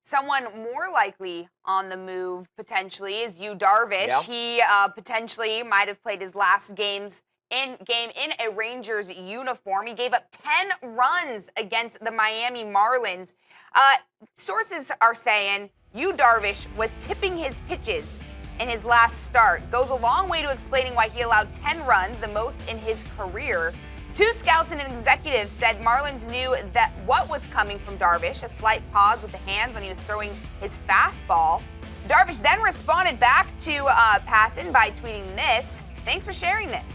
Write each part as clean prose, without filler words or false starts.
Someone more likely on the move potentially is Darvish. Yeah. He potentially might have played his last game in a Rangers uniform. He gave up 10 runs against the Miami Marlins. Sources are saying Darvish was tipping his pitches in his last start. Goes a long way to explaining why he allowed 10 runs, the most in his career. Two scouts and an executive said Marlins knew that what was coming from Darvish, a slight pause with the hands when he was throwing his fastball. Darvish then responded back to Passan by tweeting this: "Thanks for sharing this."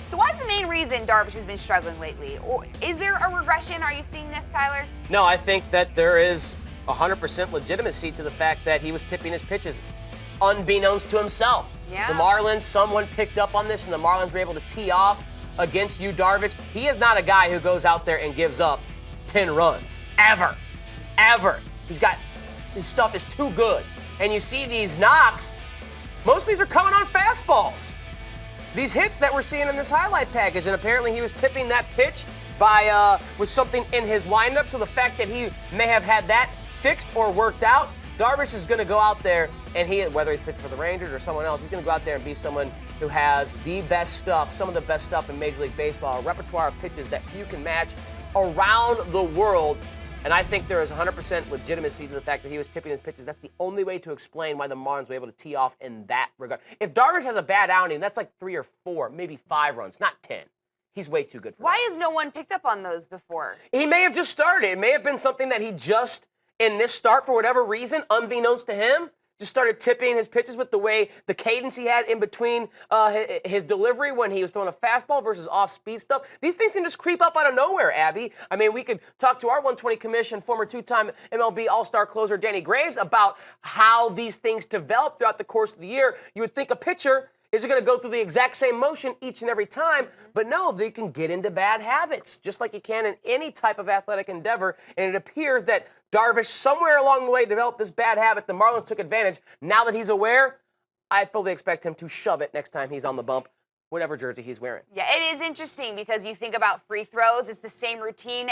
So why is the main reason Darvish has been struggling lately? Or is there a regression? Are you seeing this, Tyler? No, I think that there is 100% legitimacy to the fact that he was tipping his pitches unbeknownst to himself. Yeah. The Marlins, someone picked up on this, and the Marlins were able to tee off against Darvish. He is not a guy who goes out there and gives up 10 runs. Ever. His stuff is too good. And you see these knocks, most of these are coming on fastballs. These hits that we're seeing in this highlight package, and apparently he was tipping that pitch with something in his windup, so the fact that he may have had that fixed or worked out, Darvish is going to go out there, and whether he's pitching for the Rangers or someone else, he's going to go out there and be someone who has the best stuff, some of the best stuff in Major League Baseball, a repertoire of pitches that you can match around the world. And I think there is 100% legitimacy to the fact that he was tipping his pitches. That's the only way to explain why the Marlins were able to tee off in that regard. If Darvish has a bad outing, that's like 3 or 4, maybe 5 runs, not 10. He's way too good for that. Why has no one picked up on those before? He may have just started. It may have been something that he just, in this start, for whatever reason, unbeknownst to him, just started tipping his pitches with the cadence he had in between his delivery when he was throwing a fastball versus off-speed stuff. These things can just creep up out of nowhere, Abby. I mean, we could talk to our 120 commission, former 2-time MLB All-Star closer Danny Graves, about how these things develop throughout the course of the year. You would think a pitcher isn't going to go through the exact same motion each and every time, but no, they can get into bad habits, just like you can in any type of athletic endeavor, and it appears that Darvish, somewhere along the way, developed this bad habit. The Marlins took advantage. Now that he's aware, I fully expect him to shove it next time he's on the bump, whatever jersey he's wearing. Yeah, it is interesting because you think about free throws, it's the same routine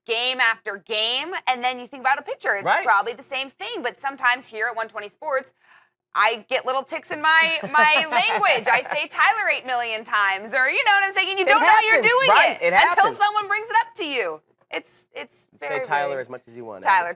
game after game, and then you think about a pitcher, it's probably the same thing, but sometimes here at 120 Sports, I get little ticks in my language. I say Tyler 8 million times, or you know what I'm saying, and you don't know you're doing it until someone brings it up to you. It's very, say Tyler as much as you want. Tyler.